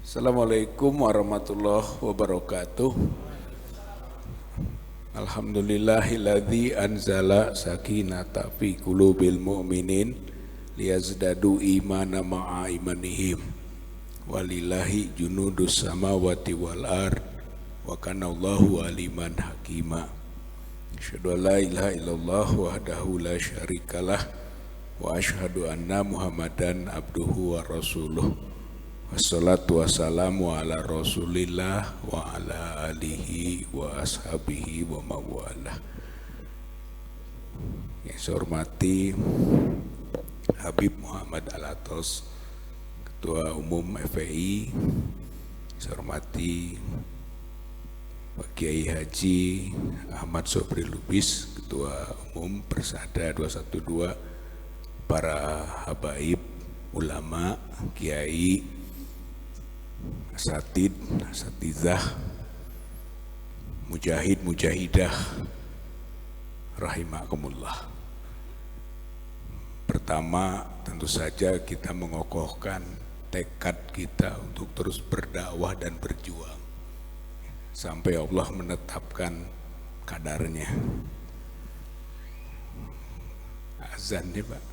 Assalamualaikum warahmatullahi wabarakatuh. Alhamdulillahilladzi anzala sakinata fi qulubil mu'minin liyazdadu imana ma'a imanihim. Walillahi junudus samawati wal ard wa kana Allahu aliman hakima. Asyhadu an la ilaha illallah wahdahu la syarikalah wa asyhadu anna Muhammadan abduhu wa rasuluh. Wassalatu wassalamu ala rasulillah wa ala alihi wa ashabihi wa mawalah. Yang saya hormati Habib Muhammad Alatos, Ketua Umum FPI. Saya hormati Pak Kiai Haji Ahmad Sobri Lubis, Ketua Umum Persada 212, para habaib, ulama, kiai, asatid, asatizah, mujahid, mujahidah, rahimakumullah. Pertama, tentu saja kita mengokohkan tekad kita untuk terus berdakwah dan berjuang sampai Allah menetapkan kadarnya. Azan nih Pak,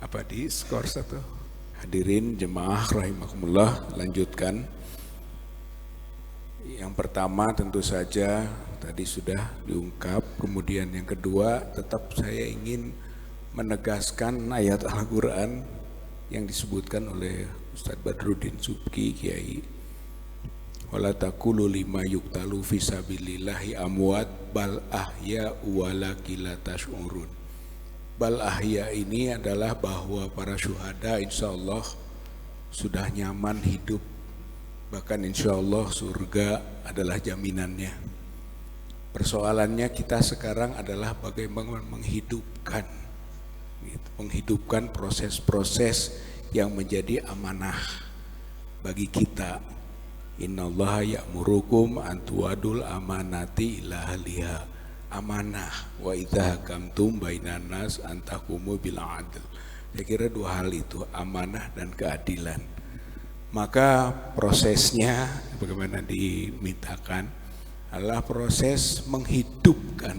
apa di skor satu? Hadirin jemaah rahimakumullah, lanjutkan. Yang pertama tentu saja tadi sudah diungkap, kemudian yang kedua tetap saya ingin menegaskan ayat Al-Quran yang disebutkan oleh Ustadz Badruddin Subki Kiai. Wala taqulu lima yuqtalu fi sabilillahi amwat bal ahya'u walakin la tash'urun. Bal ahya ini adalah bahwa para syuhada insya Allah sudah nyaman hidup, bahkan insya Allah surga adalah jaminannya. Persoalannya kita sekarang adalah bagaimana menghidupkan proses-proses yang menjadi amanah bagi kita. Innallaha ya'murukum an tu'adul amanati ila ahliha. Amanah, wa idza hakamtum bainan nas an tahkumu bil adl. Saya kira dua hal itu, amanah dan keadilan. Maka prosesnya bagaimana dimintakan adalah proses menghidupkan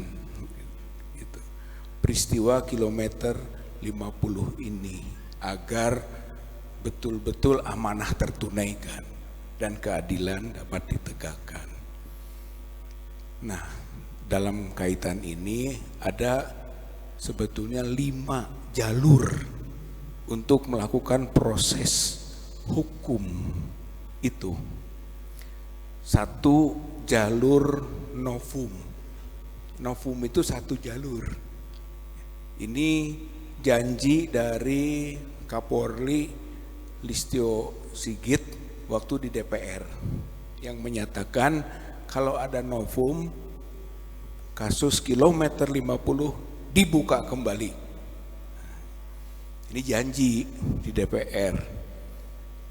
gitu, peristiwa kilometer 50 ini agar betul-betul amanah tertunaikan dan keadilan dapat ditegakkan. Nah, dalam kaitan ini ada sebetulnya 5 jalur untuk melakukan proses hukum itu. 1 jalur novum. Novum itu 1 jalur. Ini janji dari Kapolri Listio Sigit waktu di DPR yang menyatakan kalau ada novum kasus kilometer 50 dibuka kembali. Ini janji di DPR.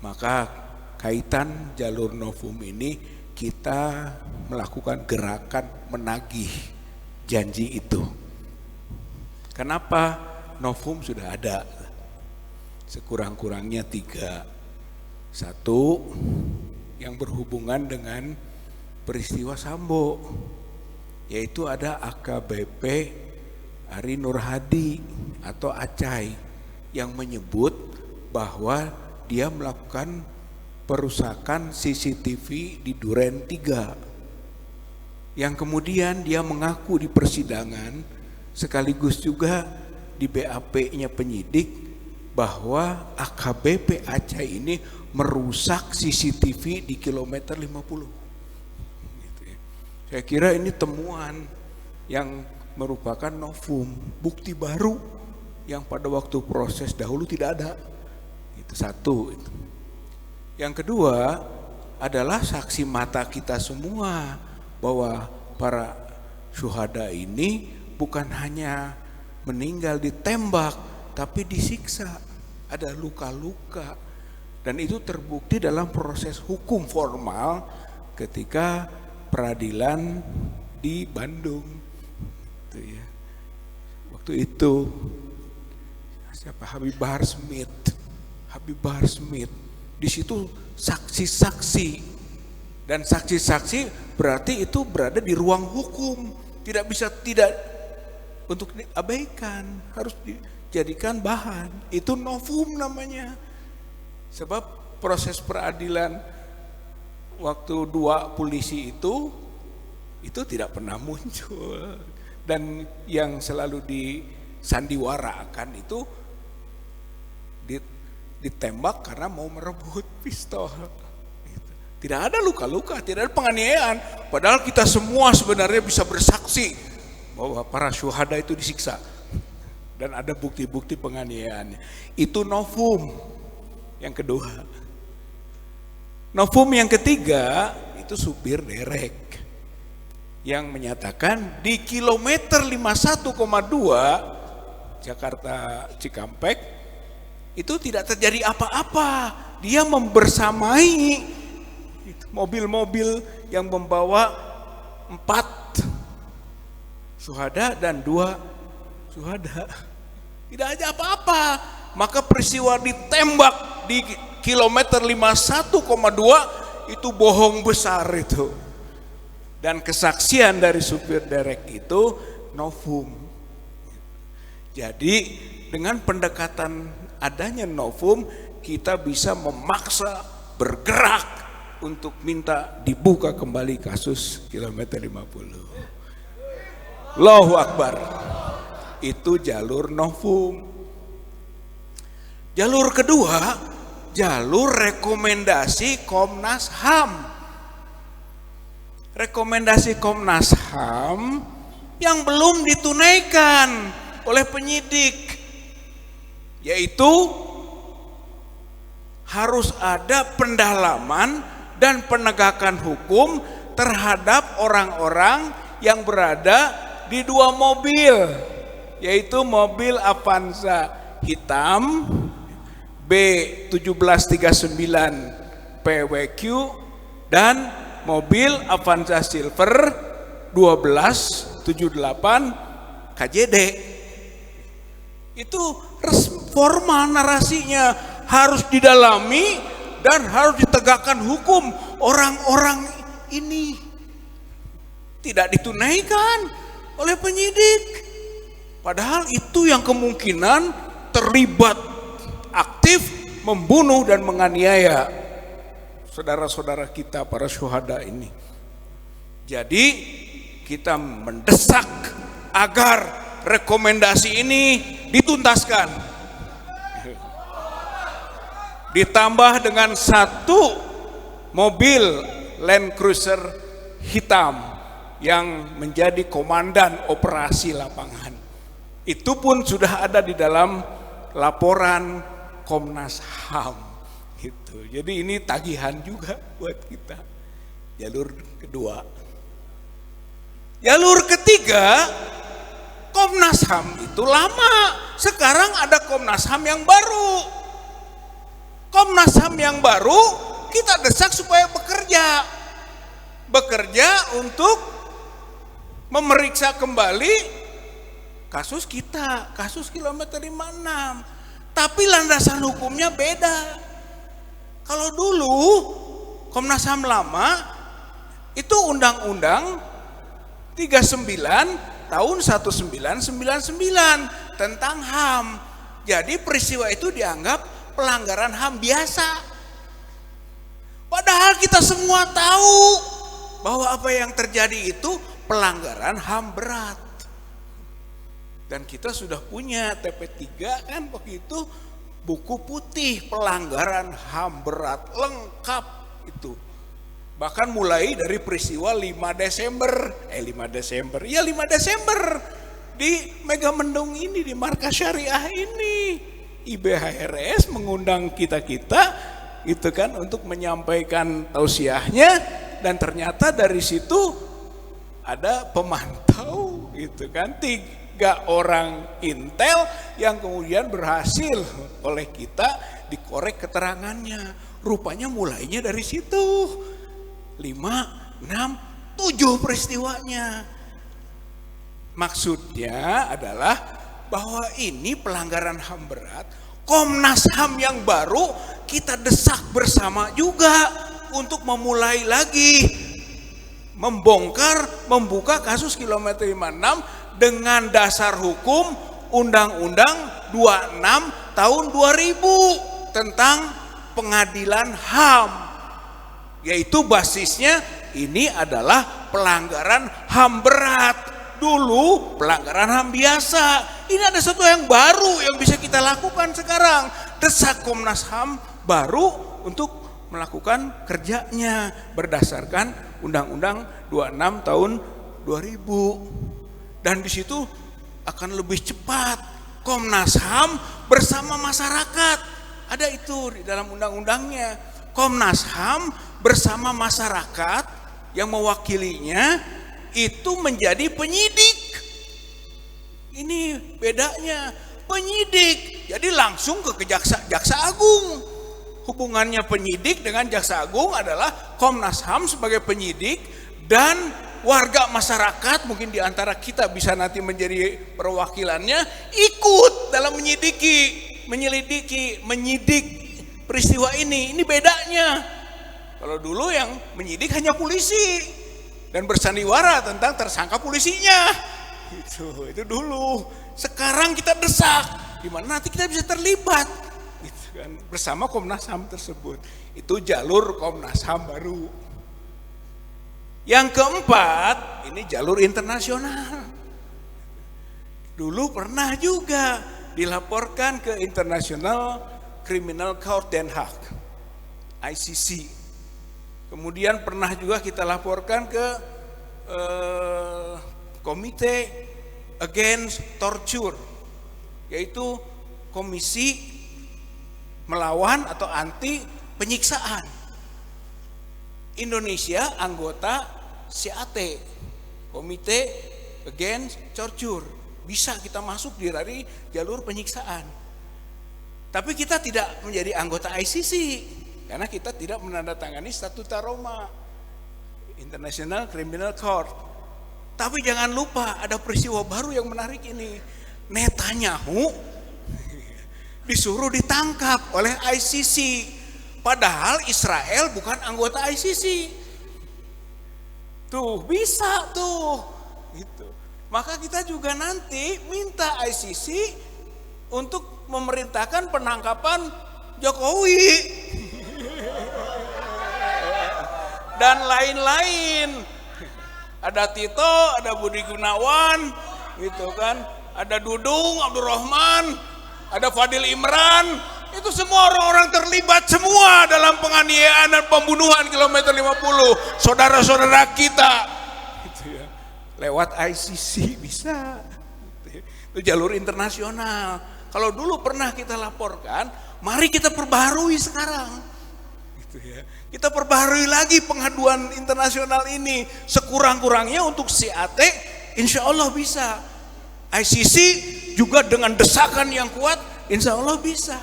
Maka kaitan jalur novum ini kita melakukan gerakan menagih janji itu. Kenapa? Novum sudah ada. Sekurang-kurangnya 3. 1 yang berhubungan dengan peristiwa Sambo, yaitu ada AKBP Ari Nur Hadi atau Acai yang menyebut bahwa dia melakukan perusakan CCTV di Duren 3, yang kemudian dia mengaku di persidangan sekaligus juga di BAP-nya penyidik bahwa AKBP Acai ini merusak CCTV di kilometer 50. Saya kira ini temuan yang merupakan novum, bukti baru yang pada waktu proses dahulu tidak ada. Itu 1. Yang kedua adalah saksi mata kita semua bahwa para syuhada ini bukan hanya meninggal ditembak, tapi disiksa, ada luka-luka, dan itu terbukti dalam proses hukum formal ketika peradilan di Bandung. Itu ya. Waktu itu siapa Habib Bahar Smith Di situ saksi-saksi, dan saksi-saksi berarti itu berada di ruang hukum, tidak bisa tidak untuk diabaikan, harus dijadikan bahan. Itu novum namanya. Sebab proses peradilan waktu 2 polisi itu tidak pernah muncul, dan yang selalu disandiwarakan itu ditembak karena mau merebut pistol. Tidak ada luka-luka, tidak ada penganiayaan, padahal kita semua sebenarnya bisa bersaksi bahwa para syuhada itu disiksa dan ada bukti-bukti penganiayaannya. Itu novum yang kedua. Novum yang ketiga itu supir derek yang menyatakan di kilometer 51,2 Jakarta Cikampek itu tidak terjadi apa-apa. Dia membersamai mobil-mobil yang membawa 4 syuhada dan 2 syuhada. Tidak ada apa-apa. Maka peristiwa ditembak di kilometer 51,2 itu bohong besar itu. Dan kesaksian dari supir derek itu novum. Jadi dengan pendekatan adanya novum, kita bisa memaksa bergerak untuk minta dibuka kembali kasus kilometer 50. Allahu Akbar. Itu jalur novum. Jalur kedua, jalur rekomendasi Komnas HAM. Rekomendasi Komnas HAM yang belum ditunaikan oleh penyidik, yaitu harus ada pendalaman dan penegakan hukum terhadap orang-orang yang berada di 2 mobil, yaitu mobil Avanza hitam B1739 PWQ dan mobil Avanza Silver 1278 KJD. Itu formal narasinya, harus didalami dan harus ditegakkan hukum. Orang-orang ini tidak ditunaikan oleh penyidik, padahal itu yang kemungkinan terlibat aktif membunuh dan menganiaya saudara-saudara kita para syuhada ini. Jadi kita mendesak agar rekomendasi ini dituntaskan, ditambah dengan 1 mobil Land Cruiser hitam yang menjadi komandan operasi lapangan. Itu pun sudah ada di dalam laporan Komnas HAM gitu. Jadi ini tagihan juga buat kita. Jalur kedua. Jalur ketiga, Komnas HAM itu lama. Sekarang ada Komnas HAM yang baru. Komnas HAM yang baru kita desak supaya bekerja untuk memeriksa kembali kasus kita, kasus kilometer 56. Tapi landasan hukumnya beda. Kalau dulu Komnas HAM lama itu Undang-Undang 39 tahun 1999 tentang HAM. Jadi peristiwa itu dianggap pelanggaran HAM biasa. Padahal kita semua tahu bahwa apa yang terjadi itu pelanggaran HAM berat. Dan kita sudah punya TP3 kan begitu, buku putih pelanggaran HAM berat lengkap itu. Bahkan mulai dari peristiwa 5 Desember di Megamendung ini, di Markas Syariah ini. IBHRS mengundang kita-kita gitu kan untuk menyampaikan tausiahnya, dan ternyata dari situ ada pemantau gitu kan, 3 orang intel yang kemudian berhasil oleh kita dikorek keterangannya. Rupanya mulainya dari situ. 5, 6, 7 peristiwanya. Maksudnya adalah bahwa ini pelanggaran HAM berat. Komnas HAM yang baru kita desak bersama juga untuk memulai lagi membongkar, membuka kasus kilometer 56 dengan dasar hukum Undang-Undang 26 tahun 2000 tentang pengadilan HAM, yaitu basisnya ini adalah pelanggaran HAM berat. Dulu pelanggaran HAM biasa. Ini ada sesuatu yang baru yang bisa kita lakukan sekarang. Desak Komnas HAM baru untuk melakukan kerjanya berdasarkan Undang-Undang 26 tahun 2000. Dan di situ akan lebih cepat. Komnas HAM bersama masyarakat. Ada itu di dalam undang-undangnya. Komnas HAM bersama masyarakat yang mewakilinya itu menjadi penyidik. Ini bedanya, penyidik. Jadi langsung ke Jaksa Agung. Hubungannya penyidik dengan Jaksa Agung adalah Komnas HAM sebagai penyidik dan warga masyarakat, mungkin di antara kita bisa nanti menjadi perwakilannya, ikut dalam menyidik peristiwa ini. Ini bedanya. Kalau dulu yang menyidik hanya polisi dan bersandiwara tentang tersangka polisinya. Itu dulu. Sekarang kita desak, di mana nanti kita bisa terlibat gitu kan, bersama Komnas HAM tersebut. Itu jalur Komnas HAM baru. Yang keempat, ini jalur internasional. Dulu pernah juga dilaporkan ke International Criminal Court Den Haag, ICC. Kemudian pernah juga kita laporkan ke Komite Against Torture, yaitu komisi melawan atau anti penyiksaan. Indonesia anggota CAT, Komite Against Torture. Bisa kita masuk dari jalur penyiksaan. Tapi kita tidak menjadi anggota ICC karena kita tidak menandatangani Statuta Roma, International Criminal Court. Tapi jangan lupa ada peristiwa baru yang menarik ini. Netanyahu disuruh ditangkap oleh ICC. Padahal Israel bukan anggota ICC. Tuh, bisa tuh. Gitu. Maka kita juga nanti minta ICC untuk memerintahkan penangkapan Jokowi. Dan lain-lain. Ada Tito, ada Budi Gunawan, gitu kan. Ada Dudung, Abdurrahman, ada Fadil Imran. Itu semua orang-orang terlibat semua dalam penganiayaan dan pembunuhan kilometer 50. Saudara-saudara kita. Gitu ya. Lewat ICC bisa. Itu jalur internasional. Kalau dulu pernah kita laporkan, mari kita perbaharui sekarang. Kita perbaharui lagi pengaduan internasional ini. Sekurang-kurangnya untuk CAT insya Allah bisa. ICC juga dengan desakan yang kuat insya Allah bisa.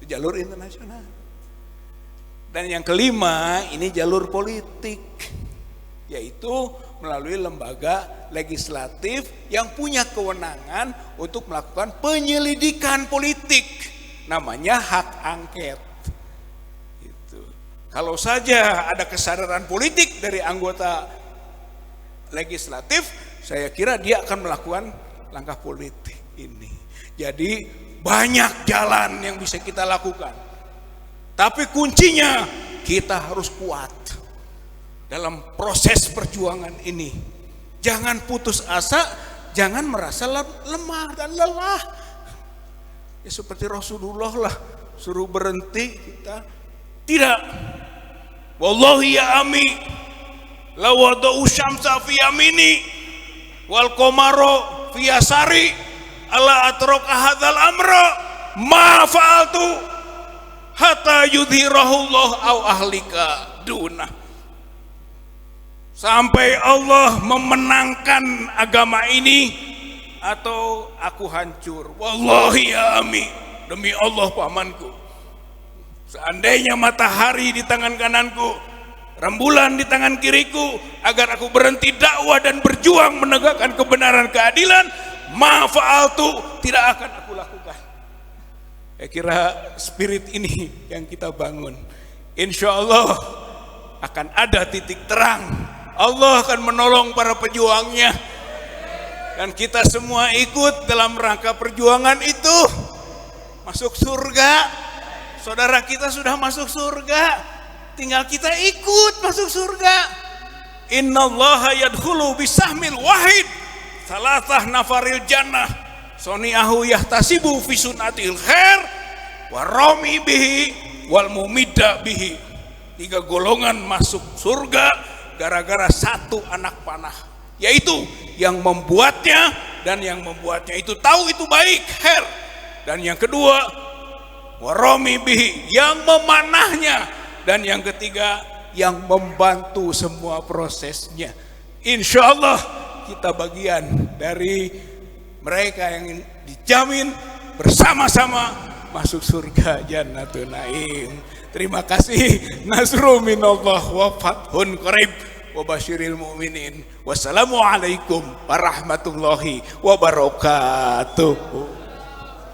Jalur internasional. Dan yang kelima ini jalur politik, yaitu melalui lembaga legislatif yang punya kewenangan untuk melakukan penyelidikan politik, namanya hak angket. Kalau saja ada kesadaran politik dari anggota legislatif, saya kira dia akan melakukan langkah politik ini. Jadi banyak jalan yang bisa kita lakukan. Tapi kuncinya kita harus kuat dalam proses perjuangan ini. Jangan putus asa, jangan merasa lemah dan lelah. Ya seperti Rasulullah lah, suruh berhenti kita tidak. Wallahi ya ami la wada'u syamsa fi yamini wal qamara fi yasari ala atraka hadzal amra ma fa'altu hatta yudhirahullah au ahlika dunah. Sampai Allah memenangkan agama ini atau aku hancur. Wallahi ya ami, demi Allah pamanku, seandainya matahari di tangan kananku, rembulan di tangan kiriku, agar aku berhenti dakwah dan berjuang menegakkan kebenaran keadilan, ma fa'altu, tidak akan aku lakukan. Saya kira spirit ini yang kita bangun. Insya Allah akan ada titik terang. Allah akan menolong para pejuangnya. Dan kita semua ikut dalam rangka perjuangan itu. Masuk surga. Saudara kita sudah masuk surga. Tinggal kita ikut masuk surga. Innallaha yadkhulu bisahmil wahid salasah nafaril jannah soni'ahu yahtasibu fi sunatil khair wa rami bihi wal mumidda bihi. 3 golongan masuk surga gara-gara 1 anak panah, yaitu yang membuatnya dan yang membuatnya itu tahu itu baik, khair. Dan yang kedua wa rami bihi, yang memanahnya. Dan yang ketiga yang membantu semua prosesnya. Insya Allah kita bagian dari mereka yang dijamin bersama-sama masuk surga Jannatul Naim. Terima kasih. Nasru minallah wa fathun qarib wa basyiril mu'minin. Wassalamualaikum warahmatullahi wabarakatuh.